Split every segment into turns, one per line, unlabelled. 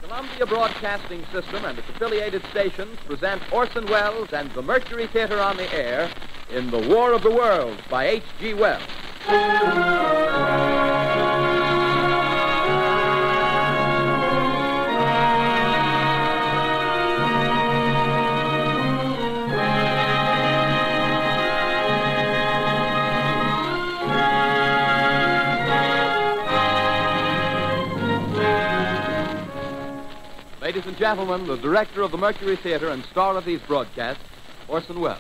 Columbia Broadcasting System and its affiliated stations present Orson Welles and the Mercury Theater on the air in The War of the Worlds by H.G. Wells. Ladies and gentlemen, the director of the Mercury Theater and star of these broadcasts, Orson Welles.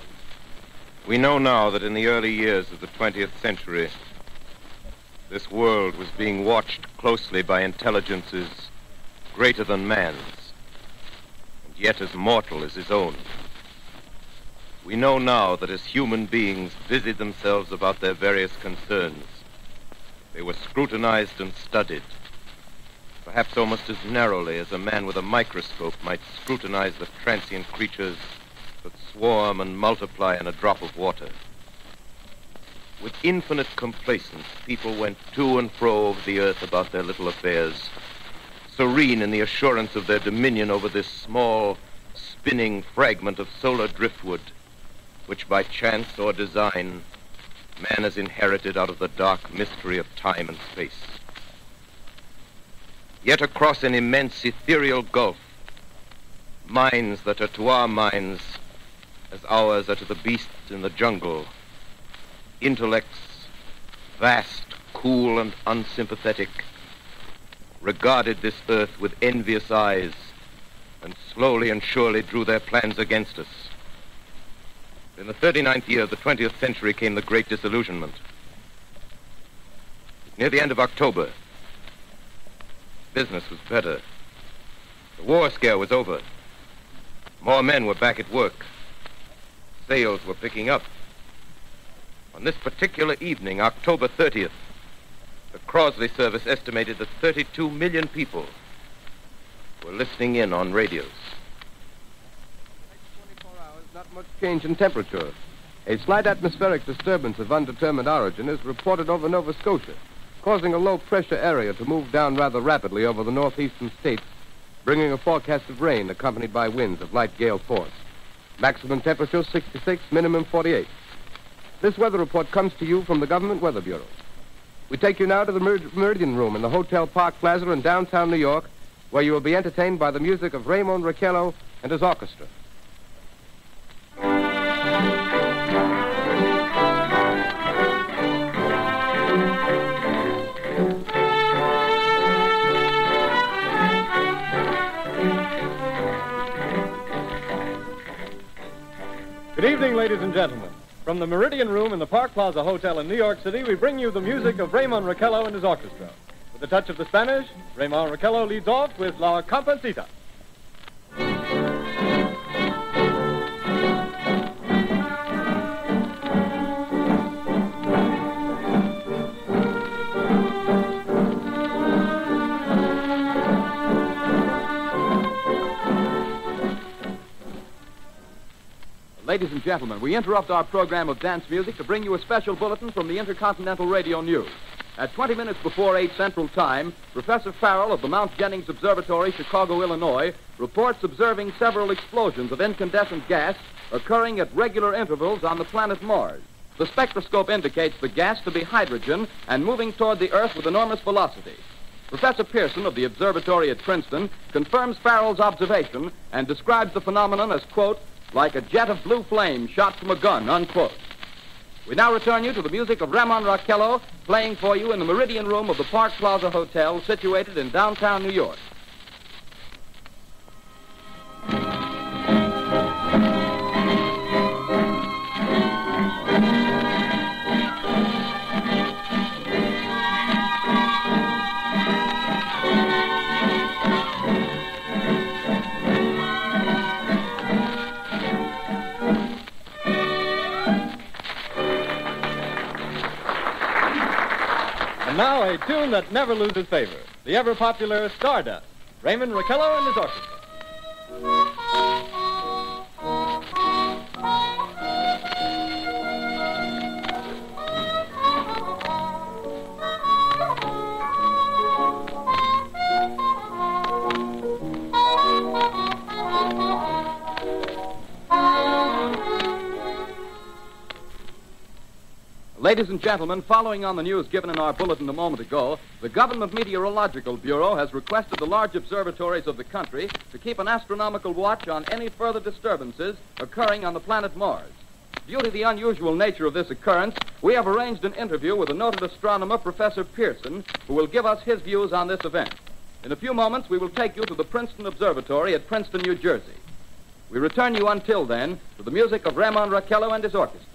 We know now that in the early years of the 20th century, this world was being watched closely by intelligences greater than man's, and yet as mortal as his own. We know now that as human beings busied themselves about their various concerns, they were scrutinized and studied, perhaps almost as narrowly as a man with a microscope might scrutinize the transient creatures that swarm and multiply in a drop of water. With infinite complacence, people went to and fro over the earth about their little affairs, serene in the assurance of their dominion over this small, spinning fragment of solar driftwood, which by chance or design, man has inherited out of the dark mystery of time and space. Yet across an immense ethereal gulf, minds that are to our minds as ours are to the beasts in the jungle, intellects, vast, cool, and unsympathetic, regarded this earth with envious eyes and slowly and surely drew their plans against us. In the 39th year of the 20th century came the Great Disillusionment. Near the end of October, business was better. The war scare was over. More men were back at work. Sales were picking up. On this particular evening, October 30th, the Crosley service estimated that 32 million people were listening in on radios.
Next 24 hours, not much change in temperature. A slight atmospheric disturbance of undetermined origin is reported over Nova Scotia, causing a low-pressure area to move down rather rapidly over the northeastern states, bringing a forecast of rain accompanied by winds of light gale force. Maximum temperature 66, minimum 48. This weather report comes to you from the Government Weather Bureau. We take you now to the Meridian Room in the Hotel Park Plaza in downtown New York, where you will be entertained by the music of Raymond Raquello and his orchestra.
Good evening, ladies and gentlemen. From the Meridian Room in the Park Plaza Hotel in New York City, we bring you the music of Raymond Raquello and his orchestra. With a touch of the Spanish, Raymond Raquello leads off with La Comparsita.
Ladies and gentlemen, we interrupt our program of dance music to bring you a special bulletin from the Intercontinental Radio News. At 20 minutes before 8 Central Time, Professor Farrell of the Mount Jennings Observatory, Chicago, Illinois, reports observing several explosions of incandescent gas occurring at regular intervals on the planet Mars. The spectroscope indicates the gas to be hydrogen and moving toward the Earth with enormous velocity. Professor Pearson of the observatory at Princeton confirms Farrell's observation and describes the phenomenon as, quote, like a jet of blue flame shot from a gun, unquote. We now return you to the music of Raymond Raquello, playing for you in the Meridian Room of the Park Plaza Hotel, situated in downtown New York.
Now, a tune that never loses favor, the ever-popular Stardust, Raymond Raquello and his orchestra.
Ladies and gentlemen, following on the news given in our bulletin a moment ago, the Government Meteorological Bureau has requested the large observatories of the country to keep an astronomical watch on any further disturbances occurring on the planet Mars. Due to the unusual nature of this occurrence, we have arranged an interview with the noted astronomer, Professor Pearson, who will give us his views on this event. In a few moments, we will take you to the Princeton Observatory at Princeton, New Jersey. We return you until then to the music of Ramon Raquello and his orchestra.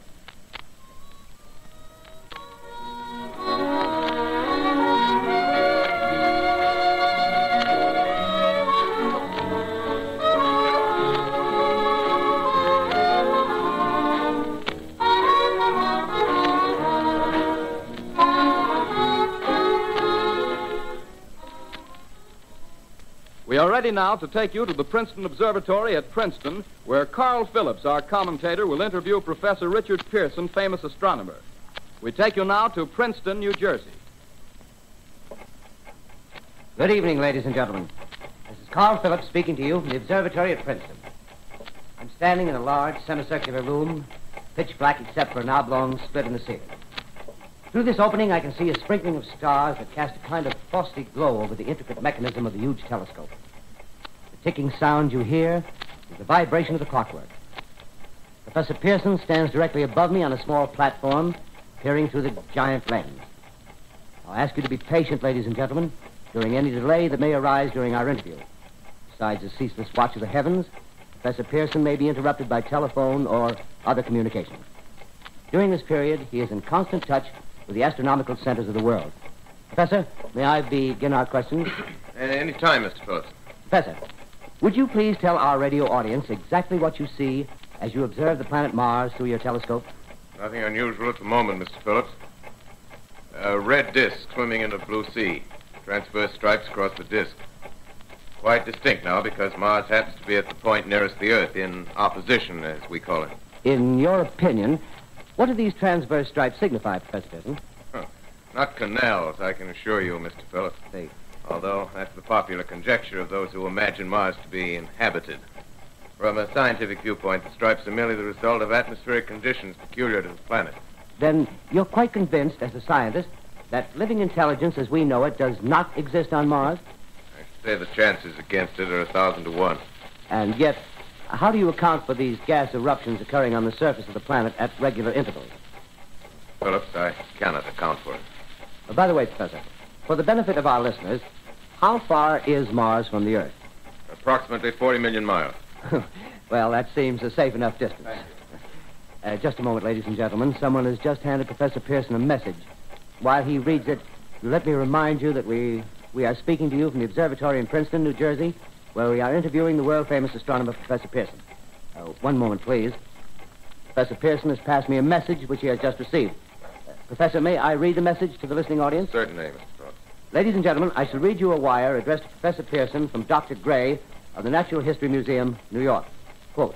We are ready now to take you to the Princeton Observatory at Princeton, where Carl Phillips, our commentator, will interview Professor Richard Pearson, famous astronomer. We take you now to Princeton, New Jersey.
Good evening, ladies and gentlemen. This is Carl Phillips speaking to you from the observatory at Princeton. I'm standing in a large semicircular room, pitch black except for an oblong split in the ceiling. Through this opening, I can see a sprinkling of stars that cast a kind of frosty glow over the intricate mechanism of the huge telescope. The ticking sound you hear is the vibration of the clockwork. Professor Pearson stands directly above me on a small platform, peering through the giant lens. I'll ask you to be patient, ladies and gentlemen, during any delay that may arise during our interview. Besides the ceaseless watch of the heavens, Professor Pearson may be interrupted by telephone or other communication. During this period, he is in constant touch with the astronomical centers of the world. Professor, may I begin our questions?
Any time, Mr. Phillips.
Professor, would you please tell our radio audience exactly what you see as you observe the planet Mars through your telescope?
Nothing unusual at the moment, Mr. Phillips. A red disk swimming in the blue sea. Transverse stripes across the disk. Quite distinct now because Mars happens to be at the point nearest the Earth, in opposition, as we call it.
In your opinion, what do these transverse stripes signify, Professor Pearson?
Not canals, I can assure you, Mr. Phillips.
See.
Although that's the popular conjecture of those who imagine Mars to be inhabited. From a scientific viewpoint, the stripes are merely the result of atmospheric conditions peculiar to the planet.
Then you're quite convinced, as a scientist, that living intelligence as we know it does not exist on Mars?
I should say the chances against it are 1,000 to 1.
And yet, how do you account for these gas eruptions occurring on the surface of the planet at regular intervals?
Phillips, I cannot account for it.
By the way, Professor, for the benefit of our listeners, how far is Mars from the Earth?
Approximately 40 million miles.
Well, that seems a safe enough distance. Just a moment, ladies and gentlemen. Someone has just handed Professor Pearson a message. While he reads it, let me remind you that we are speaking to you from the observatory in Princeton, New Jersey, where we are interviewing the world-famous astronomer, Professor Pearson. One moment, please. Professor Pearson has passed me a message which he has just received. Professor, may I read the message to the listening audience?
Certainly, Mr. Phillips.
Ladies and gentlemen, I shall read you a wire addressed to Professor Pearson from Dr. Gray of the Natural History Museum, New York. Quote,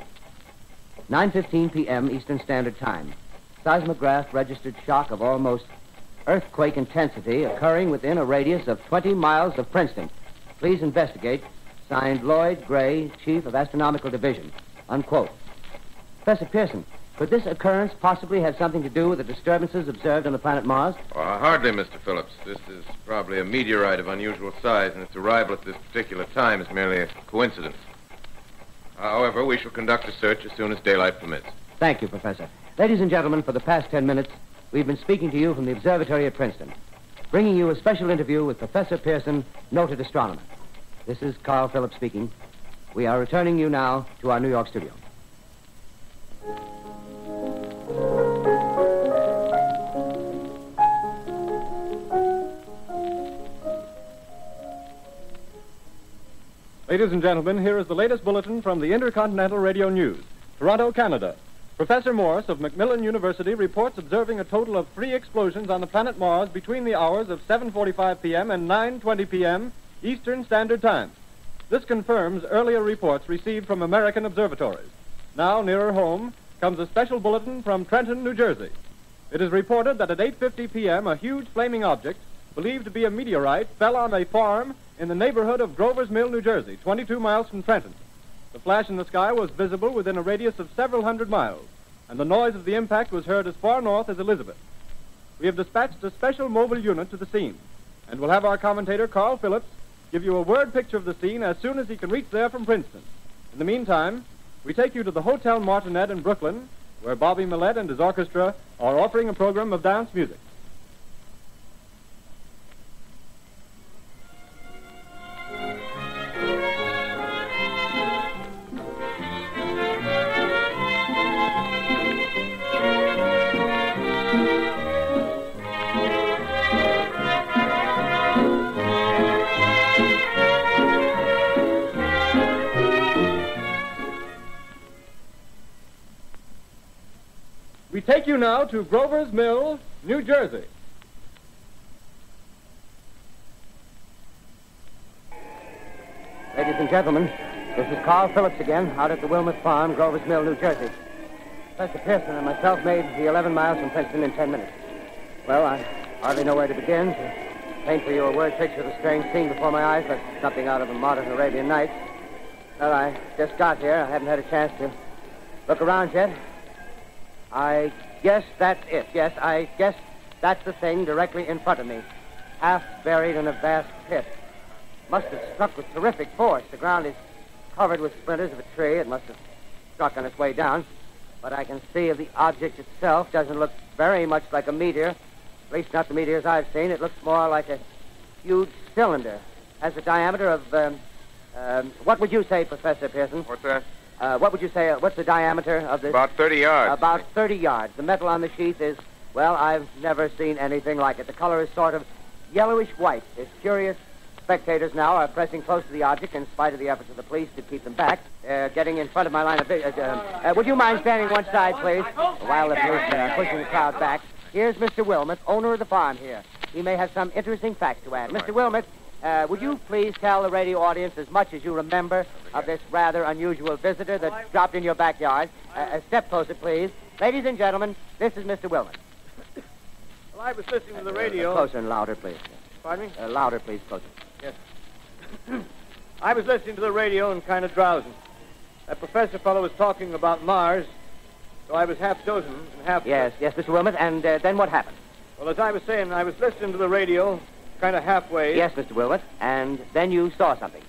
9:15 p.m. Eastern Standard Time. Seismograph registered shock of almost earthquake intensity occurring within a radius of 20 miles of Princeton. Please investigate. Signed, Lloyd Gray, Chief of Astronomical Division. Unquote. Professor Pearson, could this occurrence possibly have something to do with the disturbances observed on the planet Mars?
Hardly, Mr. Phillips. This is probably a meteorite of unusual size, and its arrival at this particular time is merely a coincidence. However, we shall conduct a search as soon as daylight permits.
Thank you, Professor. Ladies and gentlemen, for the past 10 minutes, we've been speaking to you from the observatory at Princeton, bringing you a special interview with Professor Pearson, noted astronomer. This is Carl Phillips speaking. We are returning you now to our New York studio.
Ladies and gentlemen, here is the latest bulletin from the Intercontinental Radio News. Toronto, Canada. Professor Morse of Macmillan University reports observing a total of 3 explosions on the planet Mars between the hours of 7:45 p.m. and 9:20 p.m. Eastern Standard Time. This confirms earlier reports received from American observatories. Now, nearer home, comes a special bulletin from Trenton, New Jersey. It is reported that at 8:50 p.m., a huge flaming object, believed to be a meteorite, fell on a farm in the neighborhood of Grover's Mill, New Jersey, 22 miles from Trenton. The flash in the sky was visible within a radius of several hundred miles, and the noise of the impact was heard as far north as Elizabeth. we have dispatched a special mobile unit to the scene, and we'll have our commentator, Carl Phillips, give you a word picture of the scene as soon as he can reach there from Princeton. In the meantime, we take you to the Hotel Martinet in Brooklyn, where Bobby Millett and his orchestra are offering a program of dance music. We take you now to Grover's Mill, New Jersey.
Ladies and gentlemen, this is Carl Phillips again, out at the Wilmot Farm, Grover's Mill, New Jersey. Professor Pearson and myself made the 11 miles from Princeton in 10 minutes. Well, I hardly know where to begin. To paint for you a word picture of the strange scene before my eyes, like something out of a modern Arabian Nights. Well, I just got here. I haven't had a chance to look around yet. I guess that's it. Yes, I guess that's the thing directly in front of me, half buried in a vast pit. Must have struck with terrific force. The ground is covered with splinters of a tree. It must have struck on its way down. But I can see the object itself doesn't look very much like a meteor, at least not the meteors I've seen. It looks more like a huge cylinder. Has a diameter of, what would you say, Professor Pearson?
What's that?
What would you say, what's the diameter of this?
About 30 yards.
About 30 yards. The metal on the sheath is, well, I've never seen anything like it. The color is sort of yellowish white. There's curious spectators now are pressing close to the object in spite of the efforts of the police to keep them back. Getting in front of my line of vision. Would you mind standing one side, please? While the police are pushing the crowd back. Here's Mr. Wilmot, owner of the farm here. He may have some interesting facts to add. Mr. Wilmot, would you please tell the radio audience as much as you remember of this rather unusual visitor that dropped in your backyard? Step closer, please. Ladies and gentlemen, this is Mr. Wilmot.
Well, I was listening to the radio.
Closer and louder, please.
Pardon me?
Louder, please, closer.
Yes. I was listening to the radio and kind of drowsing. That professor fellow was talking about Mars, so I was half dozing and half...
Yes, Mr. Wilmot, and then what happened?
Well, as I was saying, I was listening to the radio, kind of halfway.
Yes, Mr. Wilmot, and then you saw something.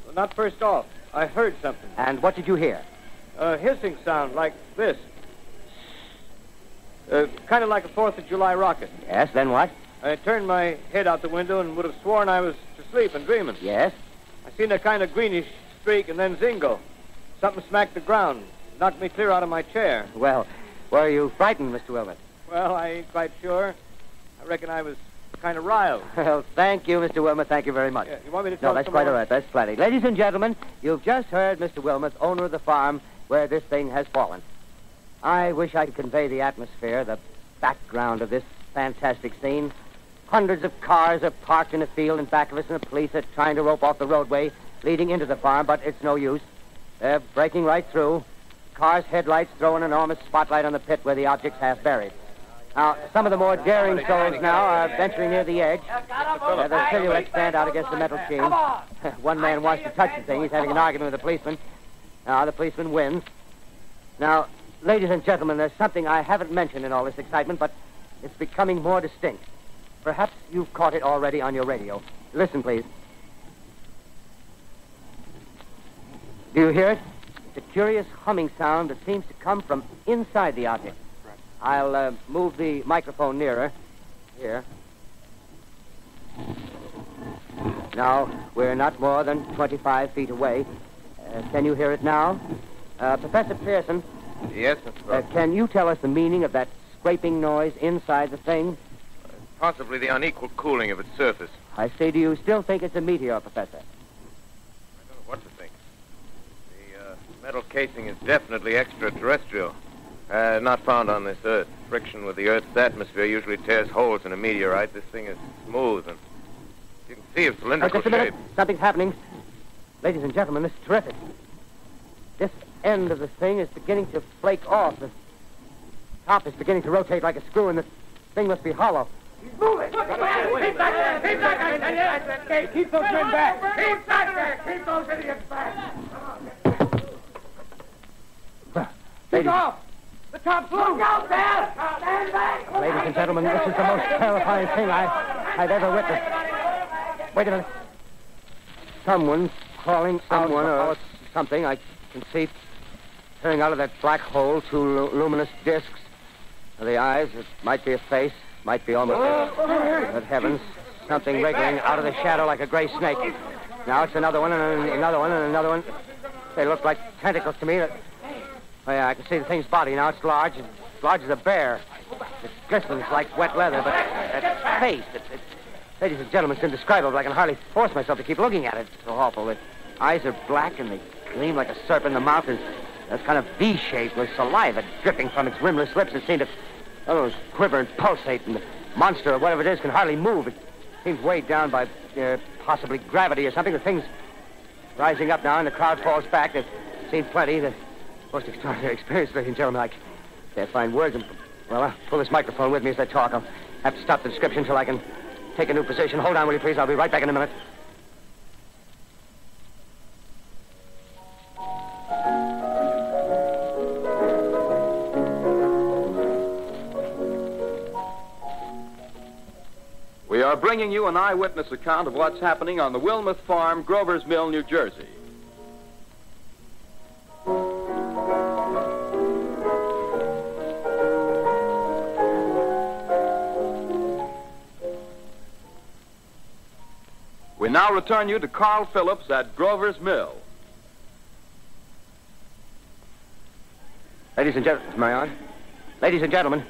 Well, not first off. I heard something.
And what did you hear?
A hissing sound like this. Kind of like a 4th of July rocket.
Yes, then what?
I turned my head out the window and would have sworn I was asleep and dreaming.
Yes?
I seen a kind of greenish streak and then zingo. Something smacked the ground, knocked me clear out of my chair.
Well, were you frightened, Mr. Wilmot?
Well, I ain't quite sure. I reckon I was kind of riled.
Well, thank you, Mr. Wilmot. Thank you very much.
Yeah, you want me to
No,
talk
that's
some
quite
more?
all right. That's plenty. Ladies and gentlemen, you've just heard Mr. Wilmot, owner of the farm where this thing has fallen. I wish I could convey the atmosphere, the background of this fantastic scene. Hundreds of cars are parked in a field in back of us, and the police are trying to rope off the roadway leading into the farm, but it's no use. They're breaking right through. Cars' headlights throw an enormous spotlight on the pit where the object's half buried. Now, some of the more daring souls now are venturing near the edge. Their silhouettes stand out against the metal sheen. One man wants to touch the thing. He's having an argument with the policeman. Now, the policeman wins. Now, ladies and gentlemen, there's something I haven't mentioned in all this excitement, but it's becoming more distinct. Perhaps you've caught it already on your radio. Listen, please. Do you hear it? It's a curious humming sound that seems to come from inside the object. I'll move the microphone nearer. Here. Now, we're not more than 25 feet away. Can you hear it now? Professor Pearson.
Yes, Mr. Brooks.
Can you tell us the meaning of that scraping noise inside the thing?
Possibly the unequal cooling of its surface.
I say, do you still think it's a meteor, Professor?
I don't know what to think. The metal casing is definitely extraterrestrial. Not found on this Earth. Friction with the Earth's atmosphere usually tears holes in a meteorite. This thing is smooth, and you can see its cylindrical
Just a minute.
shape.
Something's happening. Ladies and gentlemen, this is terrific. This end of the thing is beginning to flake off. The top is beginning to rotate like a screw, and the thing must be hollow.
Move it! Keep back there! Keep back there! Keep those men back! Keep back there! Keep those idiots back!
Ladies,
The top floor! Look out there! Stand back!
Ladies and gentlemen, this is the most terrifying thing I've ever witnessed. Wait a minute. Someone's crawling out or something. I can see peering out of that black hole two luminous discs. The eyes, it might be a face, might be almost... Good heavens, something wriggling out of the shadow like a gray snake. Now it's another one, and another one, and another one. They look like tentacles to me. Oh, yeah, I can see the thing's body. Now it's large as a bear. It glistens like wet leather, but that face, ladies and gentlemen, it's indescribable. I can hardly force myself to keep looking at it. It's so awful. The eyes are black, and they gleam like a serpent. The mouth is kind of V-shaped with saliva dripping from its rimless lips. It seemed to quiver and pulsate, and the monster, or whatever it is, can hardly move. It seems weighed down by possibly gravity or something. The thing's rising up now, and the crowd falls back. They've seen plenty. The most extraordinary experience, ladies and gentlemen. I can't find words. Well, I'll pull this microphone with me as I talk. I'll have to stop the description until I can take a new position. Hold on, will you, please? I'll be right back in a minute.
We are bringing you an eyewitness account of what's happening on the Wilmuth Farm, Grover's Mill, New Jersey. We now return you to Carl Phillips at Grover's Mill.
Ladies and gentlemen, Marion. Ladies and gentlemen,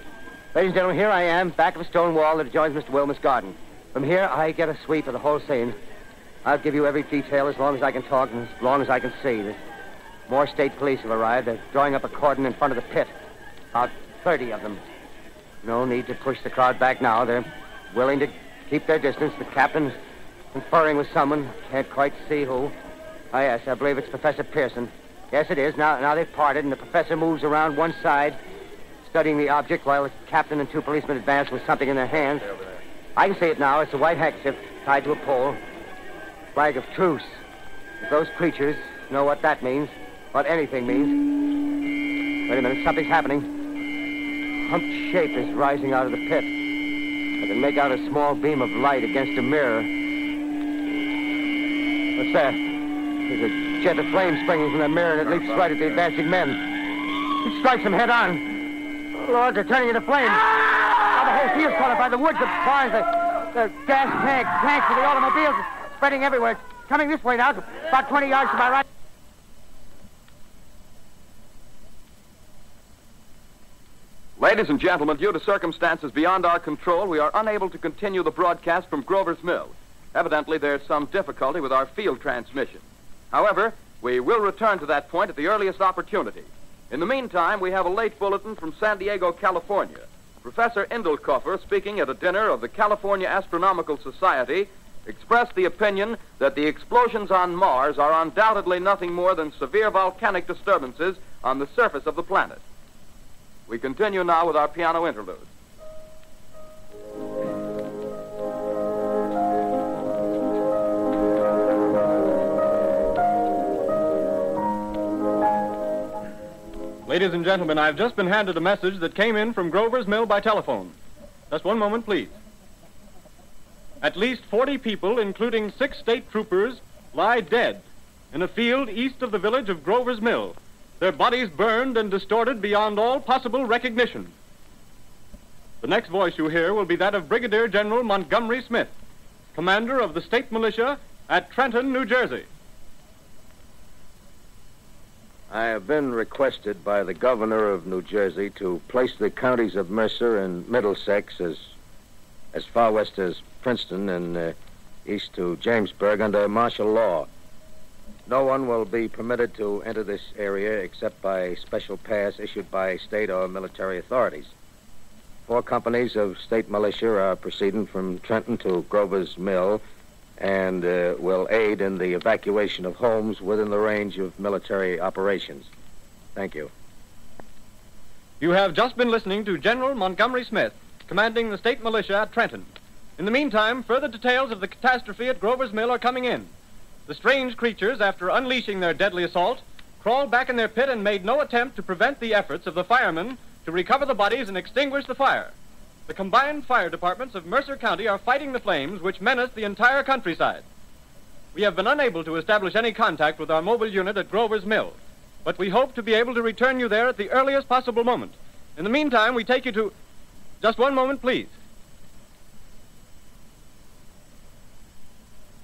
here I am, back of a stone wall that adjoins Mr. Wilmuth's garden. From here, I get a sweep of the whole scene. I'll give you every detail as long as I can talk and as long as I can see. More state police have arrived. They're drawing up a cordon in front of the pit. About 30 of them. No need to push the crowd back now. They're willing to keep their distance. The captain's conferring with someone. Can't quite see who. Oh, yes, I believe it's Professor Pearson. Yes, it is. Now they've parted, and the professor moves around one side, studying the object while the captain and two policemen advance with something in their hands. I can see it now. It's a white handkerchief tied to a pole. Flag of truce. If those creatures know what that means, what anything means. Wait a minute, something's happening. Humped shape is rising out of the pit. I can make out a small beam of light against a mirror. What's that? There's a jet of flame springing from the mirror, and it leaps right at the advancing men. It strikes them head on. Lord, they're turning into flames. Now the whole field's caught up by the woods, the barns, the gas tanks of the automobiles spreading everywhere. It's coming this way now, about 20 yards to my right.
Ladies and gentlemen, due to circumstances beyond our control, we are unable to continue the broadcast from Grover's Mill. Evidently, there's some difficulty with our field transmission. However, we will return to that point at the earliest opportunity. In the meantime, we have a late bulletin from San Diego, California. Professor Indelkoffer, speaking at a dinner of the California Astronomical Society, expressed the opinion that the explosions on Mars are undoubtedly nothing more than severe volcanic disturbances on the surface of the planet. We continue now with our piano interlude.
Ladies and gentlemen, I've just been handed a message that came in from Grover's Mill by telephone. Just one moment, please. At least 40 people, including 6 state troopers, lie dead in a field east of the village of Grover's Mill, their bodies burned and distorted beyond all possible recognition. The next voice you hear will be that of Brigadier General Montgomery Smith, commander of the state militia at Trenton, New Jersey.
I have been requested by the governor of New Jersey to place the counties of Mercer and Middlesex as far west as Princeton and east to Jamesburg under martial law. No one will be permitted to enter this area except by special pass issued by state or military authorities. 4 companies of state militia are proceeding from Trenton to Grover's Mill and will aid in the evacuation of homes within the range of military operations. Thank you.
You have just been listening to General Montgomery Smith, commanding the state militia at Trenton. In the meantime, further details of the catastrophe at Grover's Mill are coming in. The strange creatures, after unleashing their deadly assault, crawled back in their pit and made no attempt to prevent the efforts of the firemen to recover the bodies and extinguish the fire. The combined fire departments of Mercer County are fighting the flames which menace the entire countryside. We have been unable to establish any contact with our mobile unit at Grover's Mill, but we hope to be able to return you there at the earliest possible moment. In the meantime, we take you to... Just one moment, please.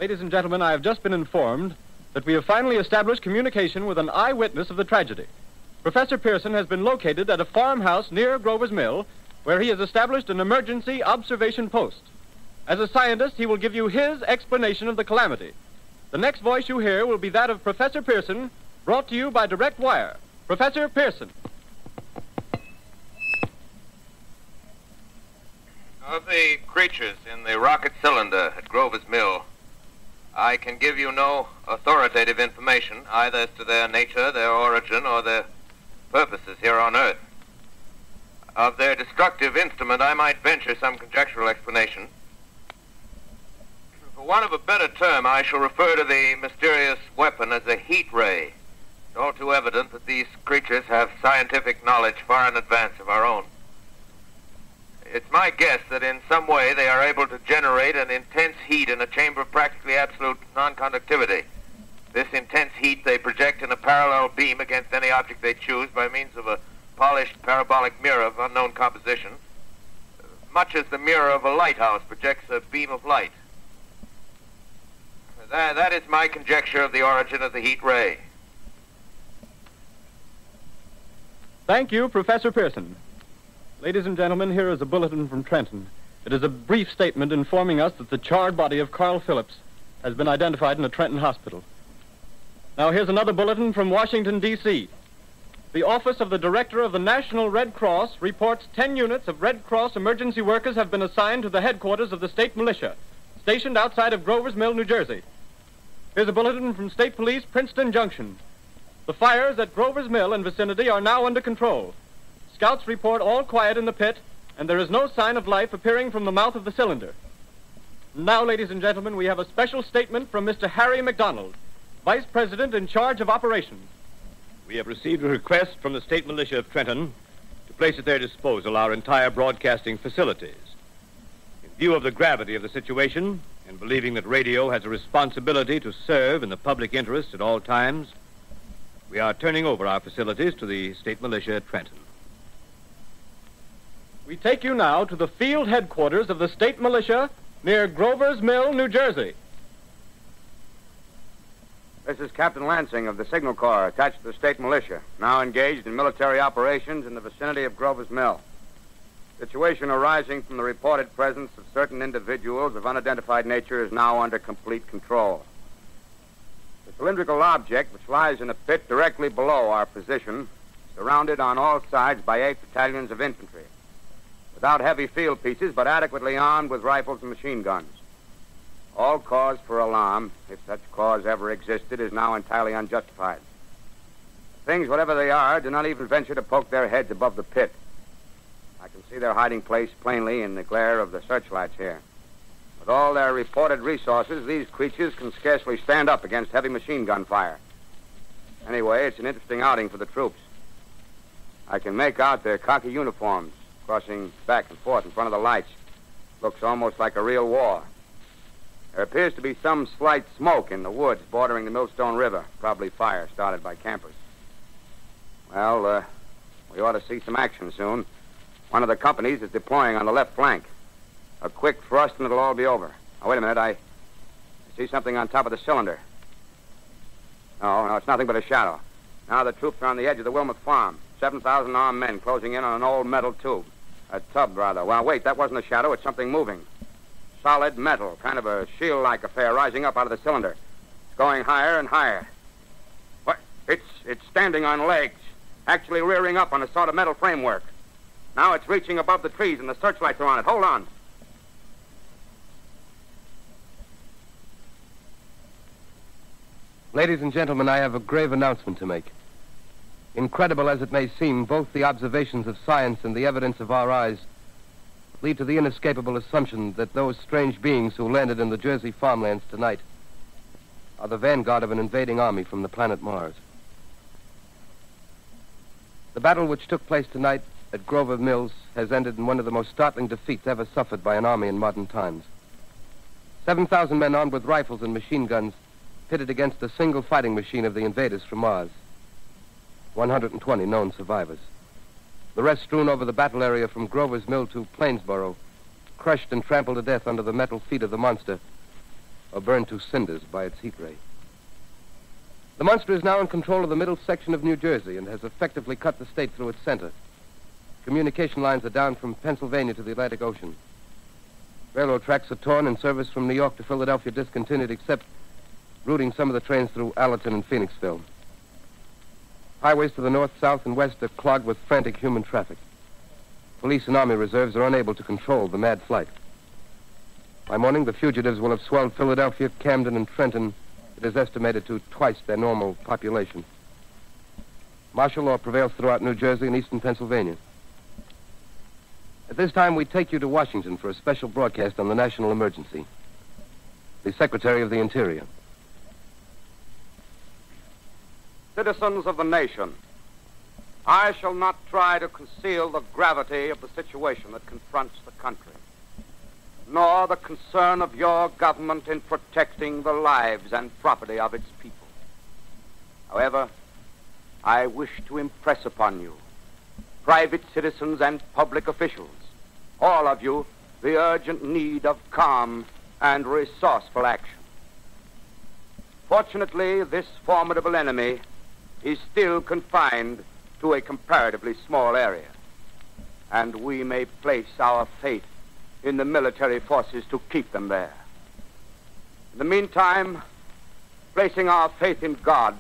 Ladies and gentlemen, I have just been informed that we have finally established communication with an eyewitness of the tragedy. Professor Pearson has been located at a farmhouse near Grover's Mill, where he has established an emergency observation post. As a scientist, he will give you his explanation of the calamity. The next voice you hear will be that of Professor Pearson, brought to you by direct wire. Professor Pearson.
Of the creatures in the rocket cylinder at Grover's Mill, I can give you no authoritative information either as to their nature, their origin, or their purposes here on Earth. Of their destructive instrument, I might venture some conjectural explanation. For want of a better term, I shall refer to the mysterious weapon as a heat ray. It's all too evident that these creatures have scientific knowledge far in advance of our own. It's my guess that in some way they are able to generate an intense heat in a chamber of practically absolute non-conductivity. This intense heat they project in a parallel beam against any object they choose by means of a polished parabolic mirror of unknown composition, much as the mirror of a lighthouse projects a beam of light. That is my conjecture of the origin of the heat ray.
Thank you, Professor Pearson. Ladies and gentlemen, here is a bulletin from Trenton. It is a brief statement informing us that the charred body of Carl Phillips has been identified in a Trenton hospital. Now, here's another bulletin from Washington, D.C. The Office of the Director of the National Red Cross reports 10 units of Red Cross emergency workers have been assigned to the headquarters of the state militia, stationed outside of Grover's Mill, New Jersey. Here's a bulletin from State Police, Princeton Junction. The fires at Grover's Mill and vicinity are now under control. Scouts report all quiet in the pit, and there is no sign of life appearing from the mouth of the cylinder. Now, ladies and gentlemen, we have a special statement from Mr. Harry McDonald, Vice President in charge of operations.
We have received a request from the State Militia of Trenton to place at their disposal our entire broadcasting facilities. In view of the gravity of the situation, and believing that radio has a responsibility to serve in the public interest at all times, we are turning over our facilities to the State Militia at Trenton.
We take you now to the field headquarters of the state militia near Grover's Mill, New Jersey.
This is Captain Lansing of the Signal Corps, attached to the state militia, now engaged in military operations in the vicinity of Grover's Mill. Situation arising from the reported presence of certain individuals of unidentified nature is now under complete control. The cylindrical object, which lies in a pit directly below our position, surrounded on all sides by 8 battalions of infantry, without heavy field pieces, but adequately armed with rifles and machine guns. All cause for alarm, if such cause ever existed, is now entirely unjustified. Things, whatever they are, do not even venture to poke their heads above the pit. I can see their hiding place plainly in the glare of the searchlights here. With all their reported resources, these creatures can scarcely stand up against heavy machine gun fire. Anyway, it's an interesting outing for the troops. I can make out their khaki uniforms crossing back and forth in front of the lights. Looks almost like a real war. There appears to be some slight smoke in the woods bordering the Millstone River, probably fire started by campers. Well, we ought to see some action soon. One of the companies is deploying on the left flank. A quick thrust and it'll all be over. Now, wait a minute. I see something on top of the cylinder. No, it's nothing but a shadow. Now the troops are on the edge of the Wilmot Farm. 7,000 armed men closing in on an old metal tube. A tub, rather. Well, wait, that wasn't a shadow. It's something moving. Solid metal, kind of a shield-like affair rising up out of the cylinder. It's going higher and higher. What? It's standing on legs, actually rearing up on a sort of metal framework. Now it's reaching above the trees and the searchlights are on it. Hold on.
Ladies and gentlemen, I have a grave announcement to make. Incredible as it may seem, both the observations of science and the evidence of our eyes lead to the inescapable assumption that those strange beings who landed in the Jersey farmlands tonight are the vanguard of an invading army from the planet Mars. The battle which took place tonight at Grover Mills has ended in one of the most startling defeats ever suffered by an army in modern times. 7,000 men armed with rifles and machine guns pitted against a single fighting machine of the invaders from Mars. 120 known survivors. The rest strewn over the battle area from Grover's Mill to Plainsboro, crushed and trampled to death under the metal feet of the monster, or burned to cinders by its heat ray. The monster is now in control of the middle section of New Jersey and has effectively cut the state through its center. Communication lines are down from Pennsylvania to the Atlantic Ocean. Railroad tracks are torn and service from New York to Philadelphia discontinued, except routing some of the trains through Allerton and Phoenixville. Highways to the north, south, and west are clogged with frantic human traffic. Police and army reserves are unable to control the mad flight. By morning, the fugitives will have swelled Philadelphia, Camden, and Trenton. It is estimated to twice their normal population. Martial law prevails throughout New Jersey and eastern Pennsylvania. At this time, we take you to Washington for a special broadcast on the national emergency. The Secretary of the Interior.
Citizens of the nation, I shall not try to conceal the gravity of the situation that confronts the country, nor the concern of your government in protecting the lives and property of its people. However, I wish to impress upon you, private citizens and public officials, all of you, the urgent need of calm and resourceful action. Fortunately, this formidable enemy is still confined to a comparatively small area, and we may place our faith in the military forces to keep them there. In the meantime, placing our faith in God,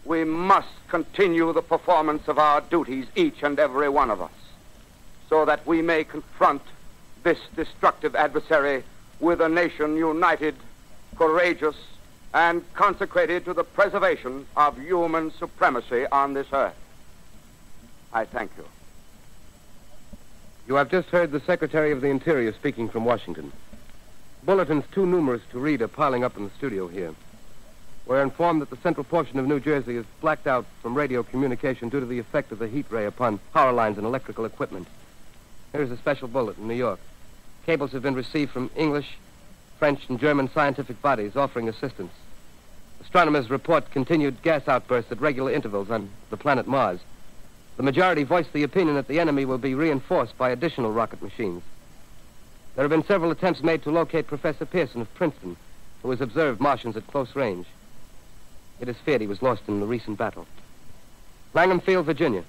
we must continue the performance of our duties, each and every one of us, so that we may confront this destructive adversary with a nation united, courageous, and consecrated to the preservation of human supremacy on this earth. I thank you.
You have just heard the Secretary of the Interior speaking from Washington. Bulletins too numerous to read are piling up in the studio here. We're informed that the central portion of New Jersey is blacked out from radio communication due to the effect of the heat ray upon power lines and electrical equipment. Here's a special bulletin in New York. Cables have been received from English, French, and German scientific bodies offering assistance. Astronomers report continued gas outbursts at regular intervals on the planet Mars. The majority voiced the opinion that the enemy will be reinforced by additional rocket machines. There have been several attempts made to locate Professor Pearson of Princeton, who has observed Martians at close range. It is feared he was lost in the recent battle. Langham Field, Virginia.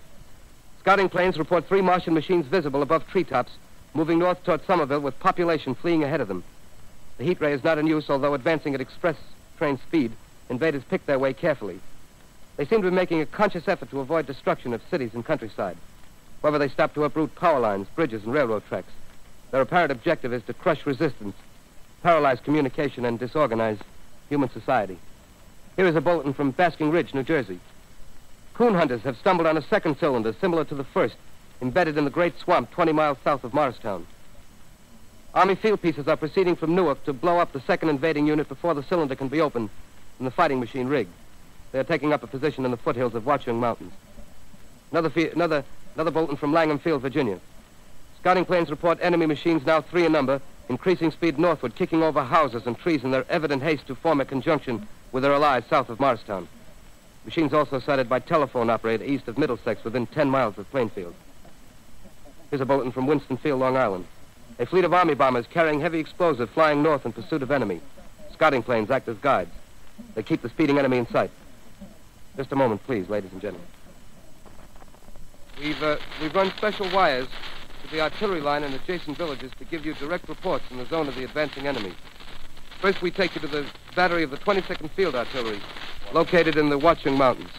Scouting planes report 3 Martian machines visible above treetops, moving north toward Somerville with population fleeing ahead of them. The heat ray is not in use, although advancing at express train speed, invaders pick their way carefully. They seem to be making a conscious effort to avoid destruction of cities and countryside. However, they stop to uproot power lines, bridges, and railroad tracks. Their apparent objective is to crush resistance, paralyze communication, and disorganize human society. Here is a bulletin from Basking Ridge, New Jersey. Coon hunters have stumbled on a second cylinder similar to the first, embedded in the great swamp 20 miles south of Morristown. Army field pieces are proceeding from Newark to blow up the second invading unit before the cylinder can be opened and the fighting machine rigged. They are taking up a position in the foothills of Watchung Mountains. Another bulletin from Langham Field, Virginia. Scouting planes report enemy machines, now 3 in number, increasing speed northward, kicking over houses and trees in their evident haste to form a conjunction with their allies south of Morristown. Machines also sighted by telephone operator east of Middlesex within 10 miles of Plainfield. Here's a bulletin from Winston-Field, Long Island. A fleet of Army bombers carrying heavy explosive flying north in pursuit of enemy. Scouting planes act as guides. They keep the speeding enemy in sight. Just a moment, please, ladies and gentlemen. We've run special wires to the artillery line and adjacent villages to give you direct reports in the zone of the advancing enemy. First, we take you to the battery of the 22nd Field Artillery, located in the Watchung Mountains.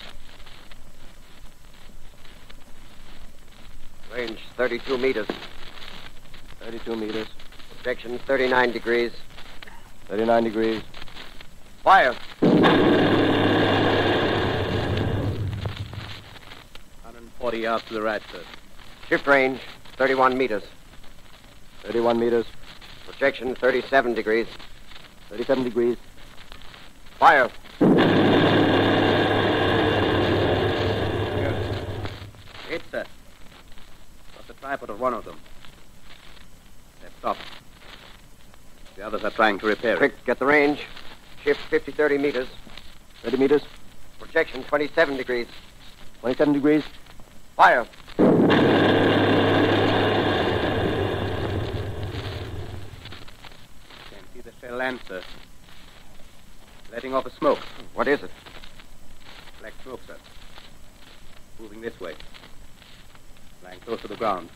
Range 32 meters.
32 meters.
Projection 39 degrees.
39 degrees.
Fire.
140 yards to the right, sir.
Shift range 31 meters.
31 meters.
Projection 37 degrees.
37 degrees.
Fire.
Hit, sir. tripod of one of them. They've stopped. The others are trying to repair it.
Quick, get the range. Shift 30 meters.
30 meters.
Projection 27 degrees.
27 degrees.
Fire.
Can't see the shell land, sir. Letting off a smoke.
What is it?
Black smoke, sir. Moving this way. Lying close to the ground.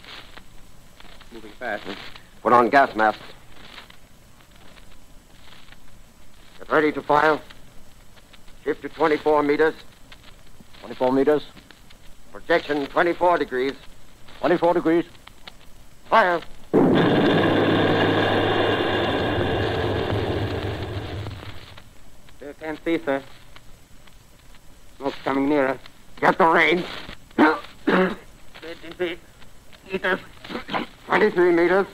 Moving fast.
Put on gas mask. Get ready to fire. Shift to 24 meters.
24 meters.
Projection 24 degrees.
24 degrees.
Fire.
Still can't see, sir. Smoke's coming nearer.
Get the range.
23 meters.
23 meters.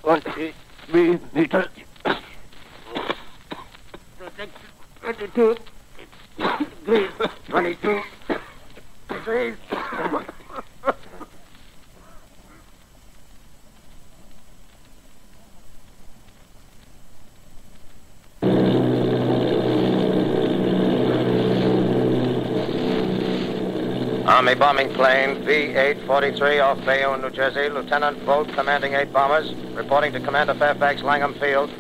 23 meters.
Projection 22 degrees.
22 degrees.
Army bombing plane V-843 off Bayonne, New Jersey. Lieutenant Vogt, commanding 8 bombers, reporting to Commander Fairfax, Langham Field.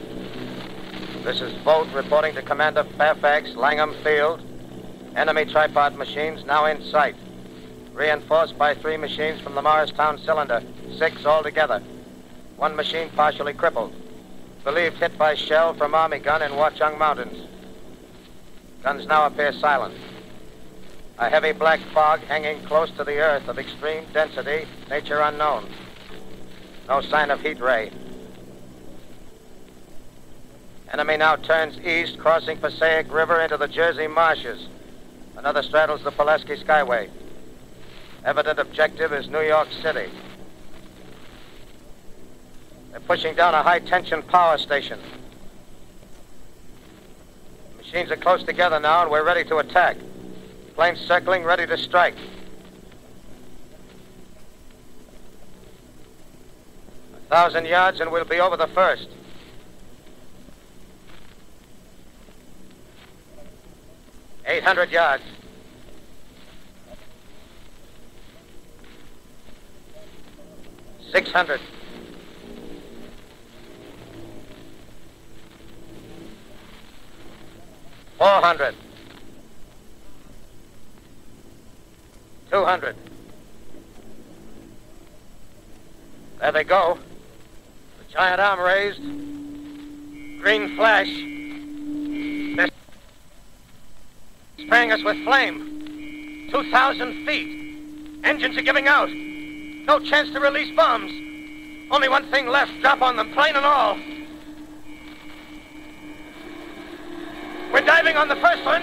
This is Vogt reporting to Commander Fairfax, Langham Field. Enemy tripod machines now in sight. Reinforced by 3 machines from the Morristown cylinder. 6 altogether. 1 machine partially crippled. Believed hit by shell from Army gun in Watchung Mountains. Guns now appear silent. A heavy black fog hanging close to the earth of extreme density, nature unknown. No sign of heat ray. Enemy now turns east, crossing Passaic River into the Jersey marshes. Another straddles the Pulaski Skyway. Evident objective is New York City. They're pushing down a high-tension power station. Machines are close together now, and we're ready to attack. Planes circling, ready to strike. A 1,000 yards, and we'll be over the first. $800 yards. $600. $400. $200. There they go. The giant arm raised. Green flash. They're spraying us with flame. 2,000 feet. Engines are giving out. No chance to release bombs. Only one thing left. Drop on them, plane and all. We're diving on the first one.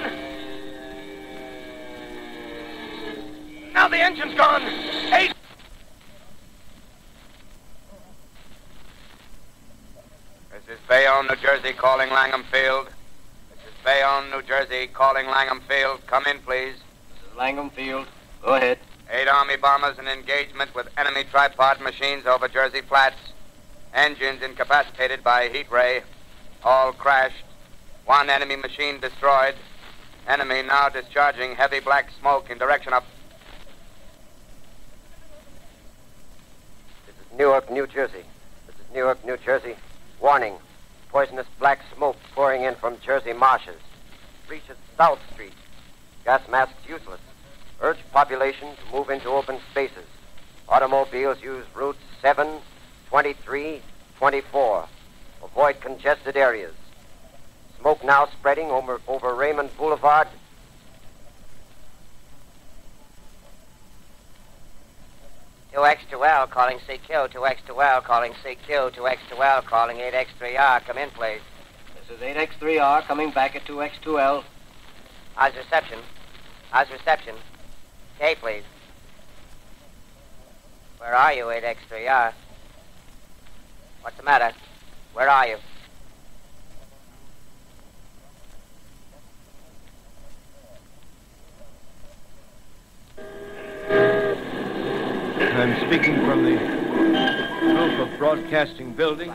Now the engine's gone. 8. This is Bayonne, New Jersey, calling Langham Field. This is Bayonne, New Jersey, calling Langham Field. Come in, please.
This is Langham Field. Go ahead.
8 Army bombers in engagement with enemy tripod machines over Jersey Flats. Engines incapacitated by heat ray. All crashed. 1 enemy machine destroyed. Enemy now discharging heavy black smoke in direction of...
This is Newark, New Jersey. This is Newark, New Jersey. Warning. Poisonous black smoke pouring in from Jersey marshes. Reaches South Street. Gas masks useless. Urge population to move into open spaces. Automobiles use routes 7, 23, 24. Avoid congested areas. Smoke now spreading over Raymond Boulevard.
Two X2L calling CQ, 2X2L calling CQ, 2X2L calling 8X3R. Come in, please.
This is 8X3R coming back at 2X2L.
How's reception? How's reception? K, please. Where are you, 8X3R? What's the matter? Where are you?
I'm speaking
Broadcasting Building.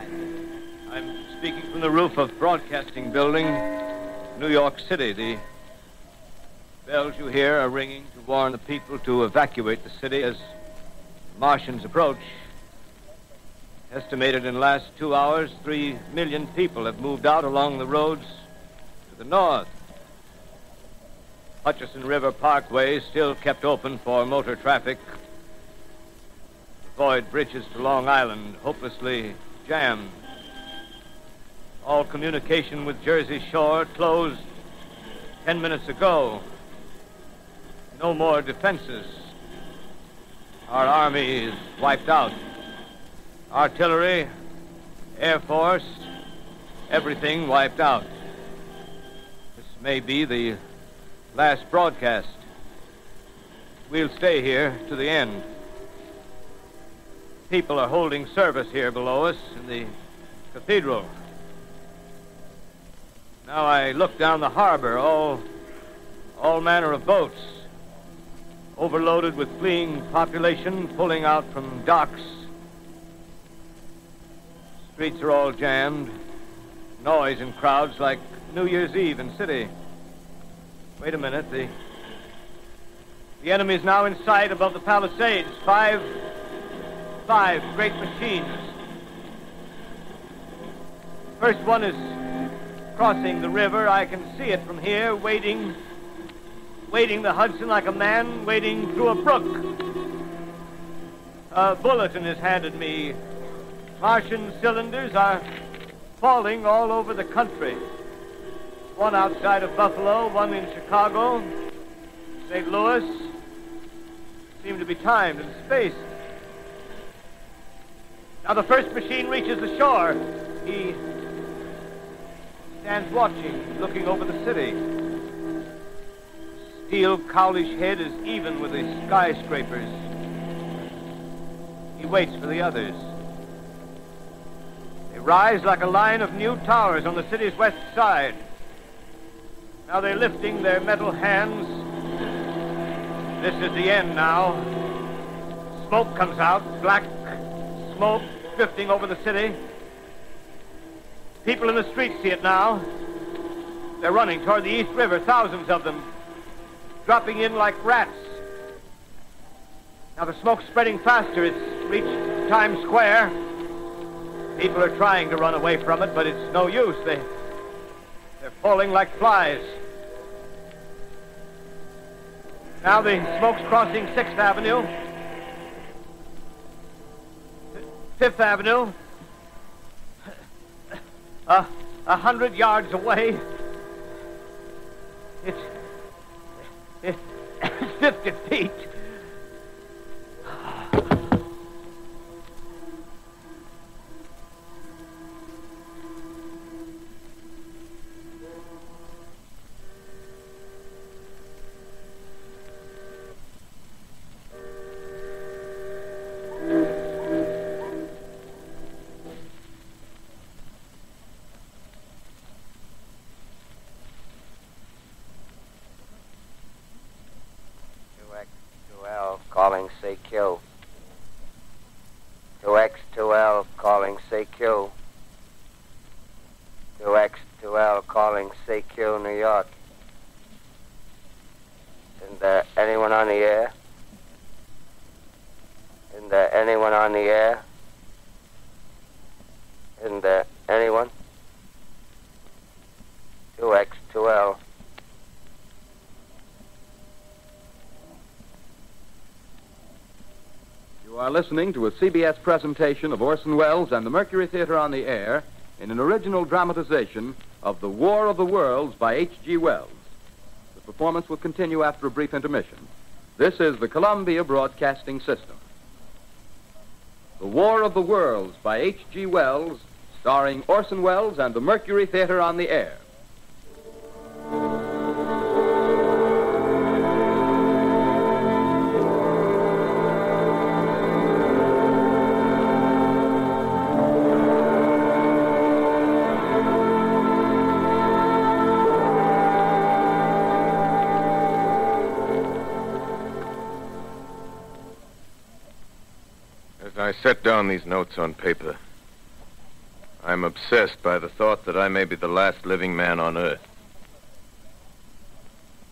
I'm speaking from the roof of Broadcasting Building, New York City. The bells you hear are ringing to warn the people to evacuate the city as Martians approach. Estimated in the last 2 hours, 3 million people have moved out along the roads to the north. Hutchison River Parkway is still kept open for motor traffic. Avoid bridges to Long Island, hopelessly jammed. All communication with Jersey Shore closed 10 minutes ago. No more defenses. Our army is wiped out. Artillery, Air Force, everything wiped out. This may be the last broadcast. We'll stay here to the end. People are holding service here below us in the cathedral. Now I look down the harbor, all manner of boats, overloaded with fleeing population pulling out from docks. Streets are all jammed. Noise in crowds like New Year's Eve in city. Wait a minute, the enemy's now in sight above the Palisades. Five great machines. First one is crossing the river. I can see it from here, wading the Hudson like a man wading through a brook. A bulletin is handed me. Martian cylinders are falling all over the country. One outside of Buffalo, one in Chicago, St. Louis. Seem to be timed and spaced. Now the first machine reaches the shore. He stands watching, looking over the city. Steel cowlish head is even with the skyscrapers. He waits for the others. They rise like a line of new towers on the city's west side. Now they're lifting their metal hands. This is the end now. Smoke comes out, black smoke drifting over the city. People in the streets see it now. They're running toward the East River, thousands of them, dropping in like rats. Now the smoke's spreading faster. It's reached Times Square. People are trying to run away from it, but it's no use. They're falling like flies. Now the smoke's crossing 6th Avenue, 5th Avenue, 100 yards away. It's 50 feet.
Calling CQ. 2X2L calling CQ. 2X2L calling CQ, New York. Isn't there anyone on the air? Isn't there anyone on the air? Isn't there anyone? 2X2L.
You are listening to a CBS presentation of Orson Welles and the Mercury Theater on the Air in an original dramatization of The War of the Worlds by H.G. Wells. The performance will continue after a brief intermission. This is the Columbia Broadcasting System. The War of the Worlds by H.G. Wells, starring Orson Welles and the Mercury Theater on the Air.
I set down these notes on paper. I'm obsessed by the thought that I may be the last living man on Earth.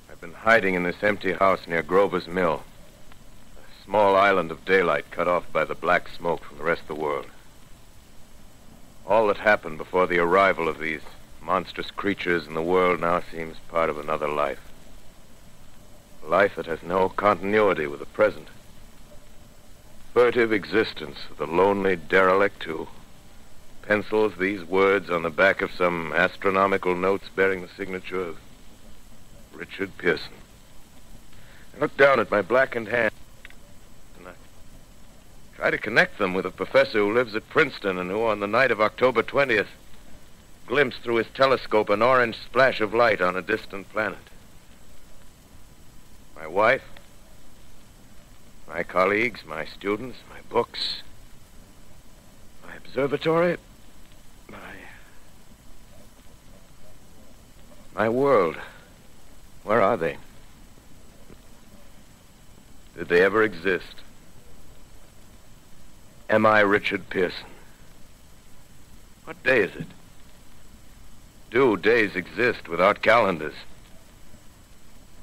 I've been hiding in this empty house near Grover's Mill, a small island of daylight cut off by the black smoke from the rest of the world. All that happened before the arrival of these monstrous creatures in the world now seems part of another life. A life that has no continuity with the present. Furtive existence of the lonely derelict who pencils these words on the back of some astronomical notes bearing the signature of Richard Pearson. I look down at my blackened hand and I try to connect them with a professor who lives at Princeton and who, on the night of October 20th, glimpsed through his telescope an orange splash of light on a distant planet. My wife, my colleagues, my students, my books, my observatory, my world. Where are they? Did they ever exist? Am I Richard Pearson? What day is it? Do days exist without calendars?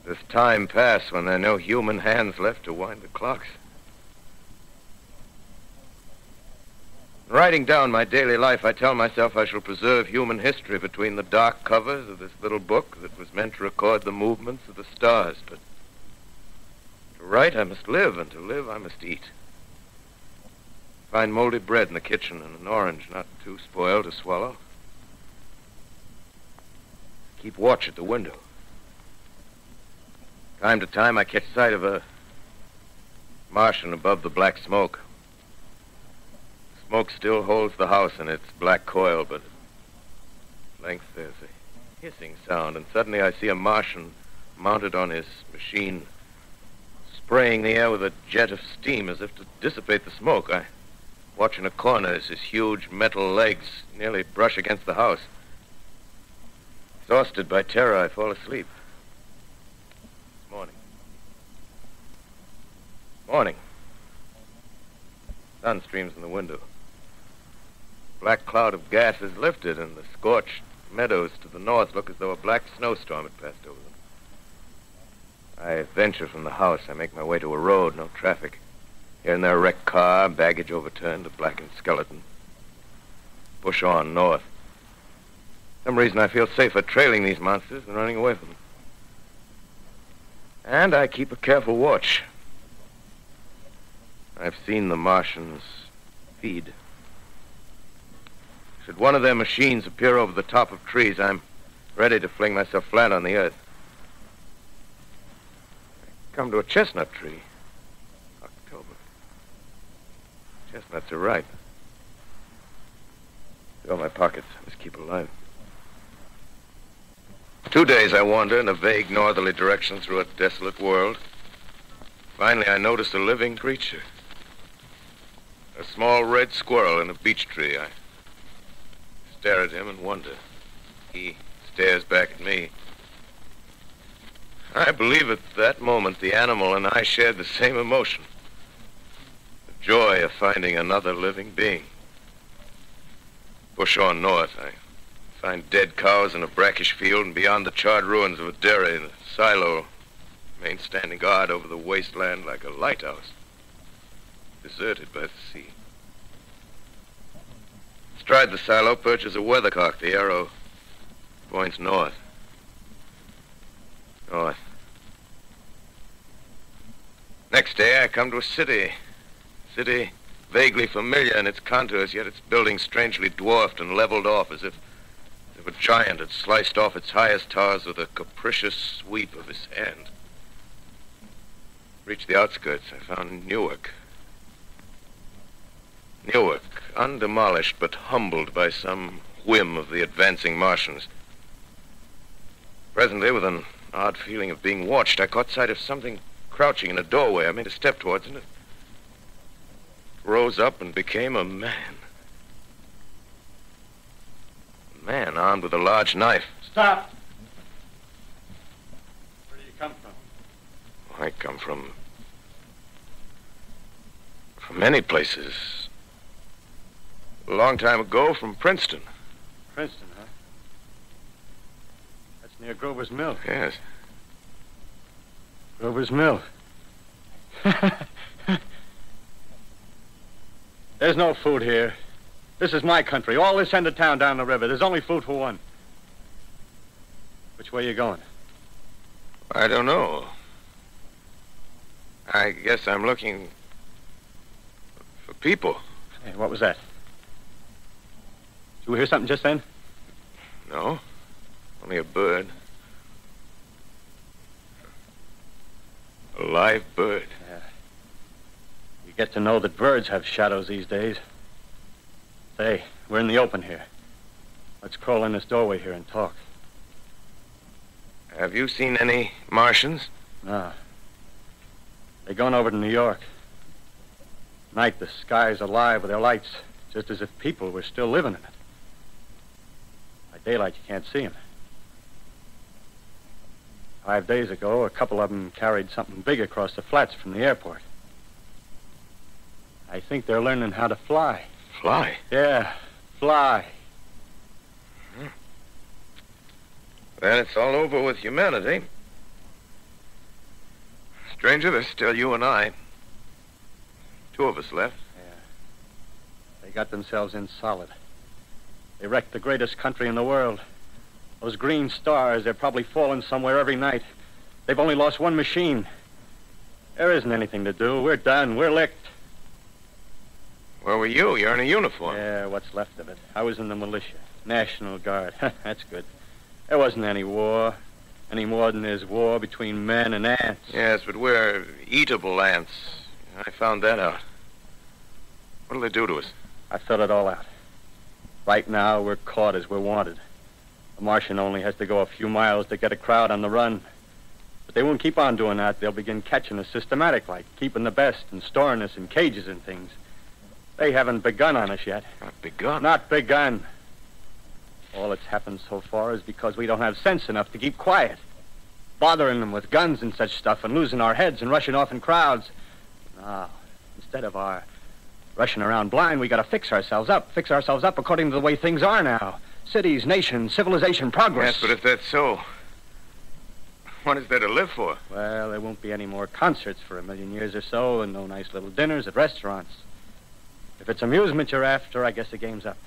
Does time pass when there are no human hands left to wind the clocks? In writing down my daily life, I tell myself I shall preserve human history between the dark covers of this little book that was meant to record the movements of the stars. But to write, I must live, and to live, I must eat. Find moldy bread in the kitchen and an orange not too spoiled to swallow. Keep watch at the window. Time to time, I catch sight of a Martian above the black smoke. Smoke still holds the house in its black coil, but at length there's a hissing sound, and suddenly I see a Martian mounted on his machine, spraying the air with a jet of steam as if to dissipate the smoke. I watch in a corner as his huge metal legs nearly brush against the house. Exhausted by terror, I fall asleep. Morning. Sun streams in the window. Black cloud of gas is lifted, and the scorched meadows to the north look as though a black snowstorm had passed over them. I venture from the house. I make my way to a road, no traffic. Here and there, a wrecked car, baggage overturned, a blackened skeleton. Push on north. For some reason, I feel safer trailing these monsters than running away from them. And I keep a careful watch. I've seen the Martians feed. Should one of their machines appear over the top of trees, I'm ready to fling myself flat on the earth. I come to a chestnut tree. October. Chestnuts are ripe. Fill my pockets. I must keep alive. 2 days I wander in a vague northerly direction through a desolate world. Finally, I notice a living creature. A small red squirrel in a beech tree. I stare at him and wonder. He stares back at me. I believe at that moment the animal and I shared the same emotion. The joy of finding another living being. Push on north. I find dead cows in a brackish field, and beyond the charred ruins of a dairy, the silo remains standing guard over the wasteland like a lighthouse. Deserted by the sea. Astride the silo perches a weathercock. The arrow points north. North. Next day, I come to a city. City vaguely familiar in its contours, yet its buildings strangely dwarfed and leveled off as if a giant had sliced off its highest towers with a capricious sweep of his hand. Reached the outskirts, I found Newark. Newark, undemolished but humbled by some whim of the advancing Martians. Presently, with an odd feeling of being watched, I caught sight of something crouching in a doorway. I made a step towards it, and it rose up and became a man. A man armed with a large knife.
Stop! Where do you come from?
I come from many places. A long time ago from Princeton.
Princeton, huh? That's near Grover's Mill.
Yes.
Grover's Mill. There's no food here. This is my country. All this end of town down the river. There's only food for one. Which way you going?
I don't know. I guess I'm looking for people.
Hey, what was that? Did you hear something just then?
No. Only a bird. A live bird.
Yeah. You get to know that birds have shadows these days. Say, we're in the open here. Let's crawl in this doorway here and talk.
Have you seen any Martians?
No. They're going over to New York. Night, the sky's alive with their lights, just as if people were still living in it. By daylight, you can't see them. 5 days ago, a couple of them carried something big across the flats from the airport. I think they're learning how to fly.
Fly?
Yeah, fly.
Then it's all over with humanity. Stranger, there's still you and I. 2 of us left.
Yeah. They got themselves in solid. They wrecked the greatest country in the world. Those green stars, they're probably falling somewhere every night. They've only lost one machine. There isn't anything to do. We're done. We're licked.
Where were you? You're in a uniform.
Yeah, what's left of it. I was in the militia. National Guard. That's good. There wasn't any war. Any more than there's war between men and ants.
Yes, but we're eatable ants. I found that out. What'll they do to us?
I thought it all out. Right now, we're caught as we're wanted. The Martian only has to go a few miles to get a crowd on the run. But they won't keep on doing that. They'll begin catching us systematic, like keeping the best and storing us in cages and things. They haven't begun on us yet.
Not begun?
Not begun. All that's happened so far is because we don't have sense enough to keep quiet. Bothering them with guns and such stuff and losing our heads and rushing off in crowds. Now, instead of our rushing around blind, we got to fix ourselves up according to the way things are now. Cities, nations, civilization, progress.
Yes, but if that's so, what is there to live for?
Well, there won't be any more concerts for 1,000,000 years or so, and no nice little dinners at restaurants. If it's amusement you're after, I guess the game's up.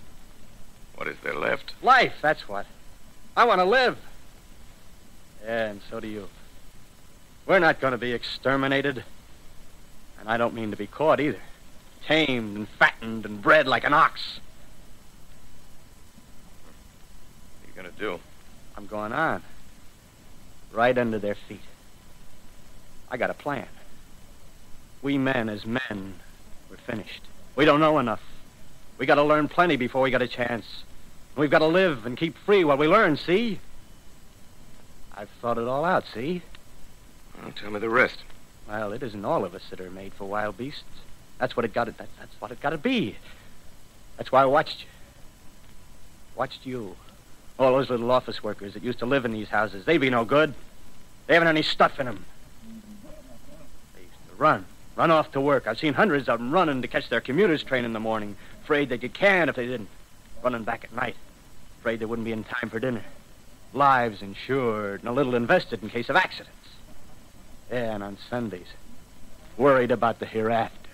What is there left?
Life, that's what. I want to live. Yeah, and so do you. We're not going to be exterminated. And I don't mean to be caught either. Tamed and fattened and bred like an ox.
What are you going to do?
I'm going on. Right under their feet. I got a plan. We men as men, we're finished. We don't know enough. We got to learn plenty before we got a chance. We've got to live and keep free while we learn, see? I've thought it all out, see?
Well, tell me the rest.
Well, it isn't all of us that are made for wild beasts. That's what it got to. That's what it got to be. That's why I watched you. Watched you. All those little office workers that used to live in these houses. They be no good. They haven't any stuff in them. They used to run off to work. I've seen hundreds of them running to catch their commuter's train in the morning, afraid they'd get canned if they didn't. Running back at night, afraid they wouldn't be in time for dinner. Lives insured and a little invested in case of accidents. Yeah, and on Sundays, worried about the hereafter.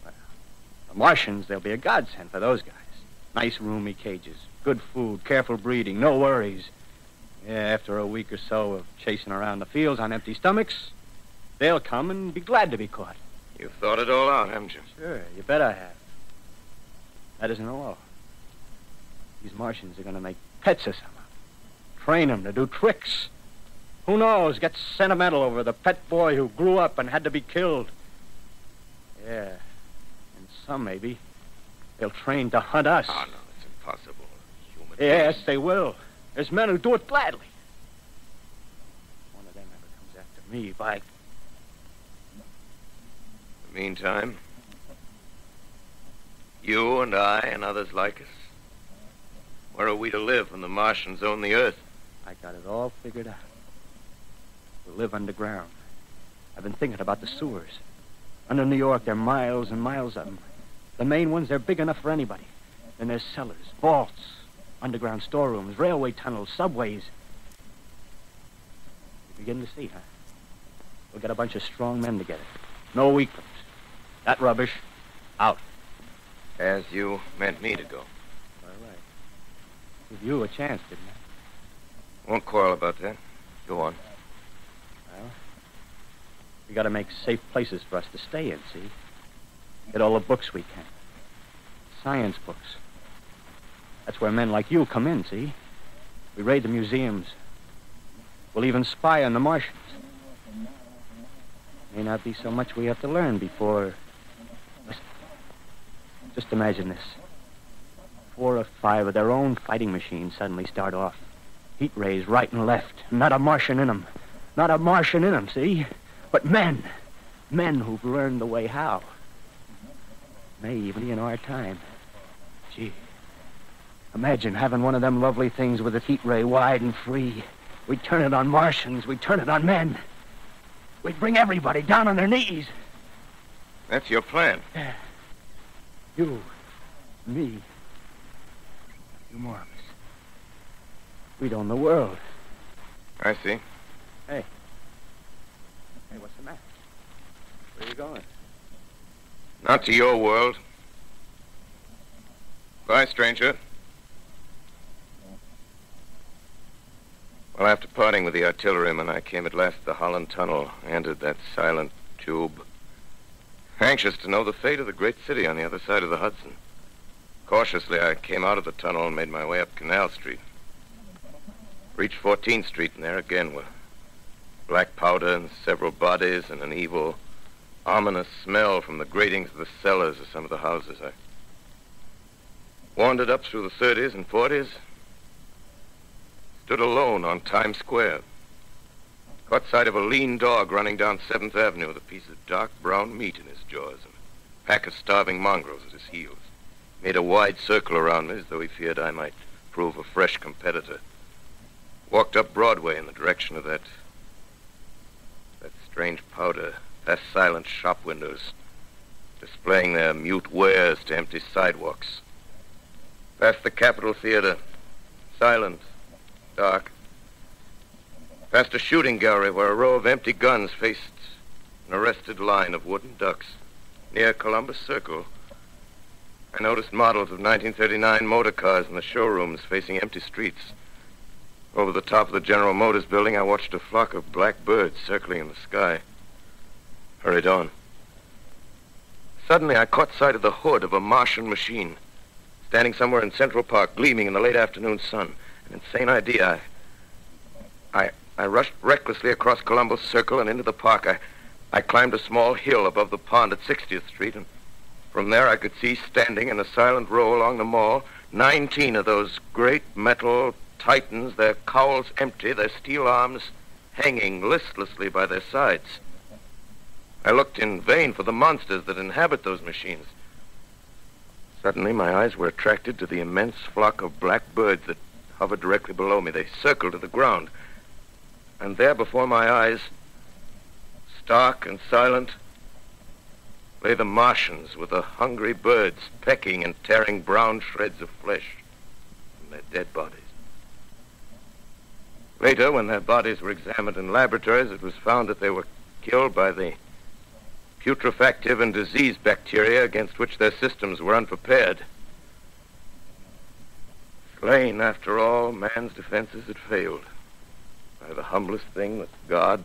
Well, the Martians, they'll be a godsend for those guys. Nice, roomy cages, good food, careful breeding, no worries. Yeah, after a week or so of chasing around the fields on empty stomachs, they'll come and be glad to be caught.
You've thought it all out, haven't you?
Sure, you bet I have. That isn't all. These Martians are going to make pets of some of them. Train them to do tricks. Who knows, get sentimental over the pet boy who grew up and had to be killed. Yeah, and some maybe, they'll train to hunt us.
Oh, no, it's impossible. Human
Yes, they will. There's men who do it gladly. One of them ever comes after me, by...
In the meantime, you and I and others like us, where are we to live when the Martians own the Earth?
I got it all figured out. We'll live underground. I've been thinking about the sewers. Under New York, there are miles and miles of them.
The main ones, they're big enough for anybody. Then there's cellars, vaults, underground storerooms, railway tunnels, subways. You begin to see, huh? We'll get a bunch of strong men together. No weaklings. That rubbish, out.
As you meant me to go.
All right. Give you a chance, didn't I?
Won't quarrel about that. Go on.
Well, we got to make safe places for us to stay in, see? Get all the books we can. Science books. That's where men like you come in, see? We raid the museums. We'll even spy on the Martians. May not be so much we have to learn before... Listen. Just imagine this. 4 or 5 of their own fighting machines suddenly start off. Heat rays right and left. Not a Martian in them. Not a Martian in them, see? But men. Men who've learned the way how. May even be in our time. Gee. Imagine having one of them lovely things with its heat ray wide and free. We'd turn it on Martians. We'd turn it on men. We'd bring everybody down on their knees.
That's your plan.
Yeah. You, me, a few more of us. We'd own the world.
I see.
Hey. Hey, what's the matter? Where are you going?
Not to your world. Bye, stranger. Well, after parting with the artilleryman, I came at last to the Holland Tunnel, entered that silent tube. Anxious to know the fate of the great city on the other side of the Hudson. Cautiously, I came out of the tunnel and made my way up Canal Street. Reached 14th Street, and there again were black powder and several bodies and an evil, ominous smell from the gratings of the cellars of some of the houses. I wandered up through the 30s and 40s, stood alone on Times Square, caught sight of a lean dog running down 7th Avenue with a piece of dark brown meat in his jaws and a pack of starving mongrels at his heels. Made a wide circle around me as though he feared I might prove a fresh competitor. Walked up Broadway in the direction of that strange powder, past silent shop windows, displaying their mute wares to empty sidewalks. Past the Capitol Theater, silent, dark. Past a shooting gallery where a row of empty guns faced an arrested line of wooden ducks. Near Columbus Circle, I noticed models of 1939 motor cars in the showrooms facing empty streets. Over the top of the General Motors building, I watched a flock of black birds circling in the sky. Hurried on. Suddenly, I caught sight of the hood of a Martian machine, standing somewhere in Central Park, gleaming in the late afternoon sun. An insane idea. I rushed recklessly across Columbus Circle and into the park. I climbed a small hill above the pond at 60th Street, and from there I could see, standing in a silent row along the mall, 19 of those great metal titans, their cowls empty, their steel arms hanging listlessly by their sides. I looked in vain for the monsters that inhabit those machines. Suddenly, my eyes were attracted to the immense flock of black birds that hovered directly below me. They circled to the ground. And there before my eyes, stark and silent, lay the Martians with the hungry birds pecking and tearing brown shreds of flesh from their dead bodies. Later, when their bodies were examined in laboratories, it was found that they were killed by the putrefactive and disease bacteria against which their systems were unprepared. Slain, after all, man's defenses had failed by the humblest thing that God,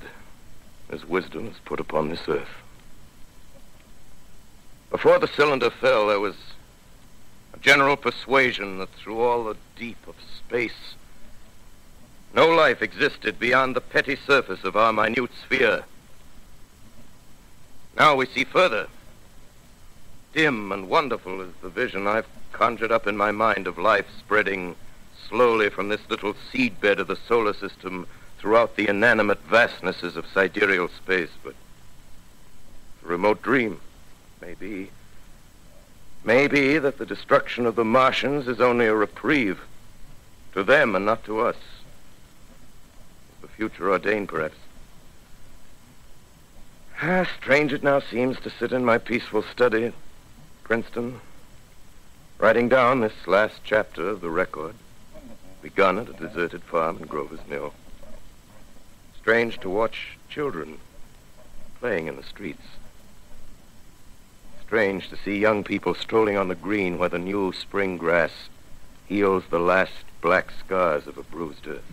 His wisdom, has put upon this earth. Before the cylinder fell, there was a general persuasion that through all the deep of space, no life existed beyond the petty surface of our minute sphere. Now we see further. Dim and wonderful is the vision I've conjured up in my mind of life spreading slowly from this little seedbed of the solar system throughout the inanimate vastnesses of sidereal space. But a remote dream, maybe that the destruction of the Martians is only a reprieve to them and not to us. The future ordained, perhaps. Strange it now seems to sit in my peaceful study, Princeton, writing down this last chapter of the record, begun at a deserted farm in Grover's Mill. Strange to watch children playing in the streets. Strange to see young people strolling on the green where the new spring grass heals the last black scars of a bruised earth.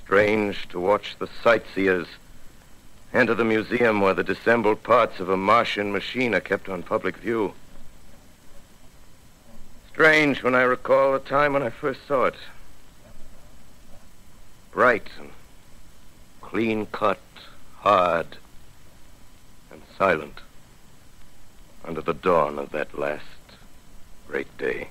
Strange to watch the sightseers enter the museum where the dissembled parts of a Martian machine are kept on public view. Strange when I recall the time when I first saw it. Bright and clean-cut, hard and silent under the dawn of that last great day.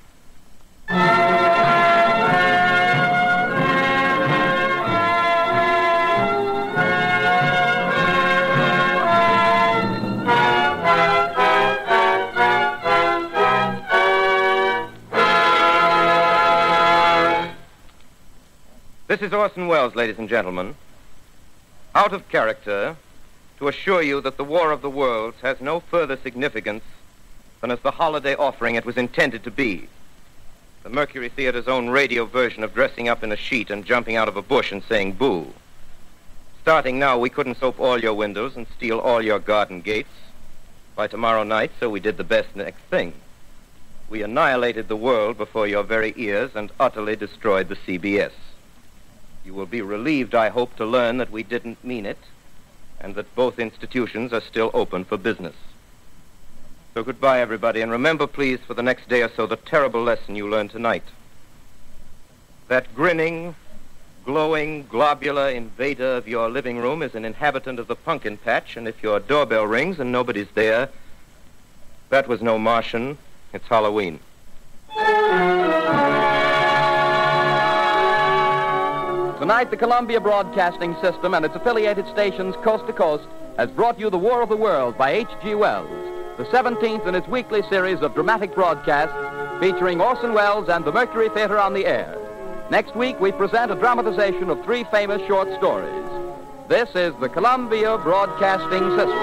This is Orson Welles, ladies and gentlemen. Out of character, to assure you that the War of the Worlds has no further significance than as the holiday offering it was intended to be. The Mercury Theater's own radio version of dressing up in a sheet and jumping out of a bush and saying boo. Starting now, we couldn't soap all your windows and steal all your garden gates by tomorrow night, so we did the best next thing. We annihilated the world before your very ears and utterly destroyed the CBS. You will be relieved, I hope, to learn that we didn't mean it, and that both institutions are still open for business. So goodbye, everybody, and remember, please, for the next day or so, the terrible lesson you learned tonight. That grinning, glowing, globular invader of your living room is an inhabitant of the pumpkin patch, and if your doorbell rings and nobody's there, that was no Martian, it's Halloween.
Tonight, the Columbia Broadcasting System and its affiliated stations coast to coast has brought you The War of the World by H.G. Wells, the 17th in its weekly series of dramatic broadcasts featuring Orson Welles and the Mercury Theater on the air. Next week, we present a dramatization of 3 famous short stories. This is the Columbia Broadcasting System.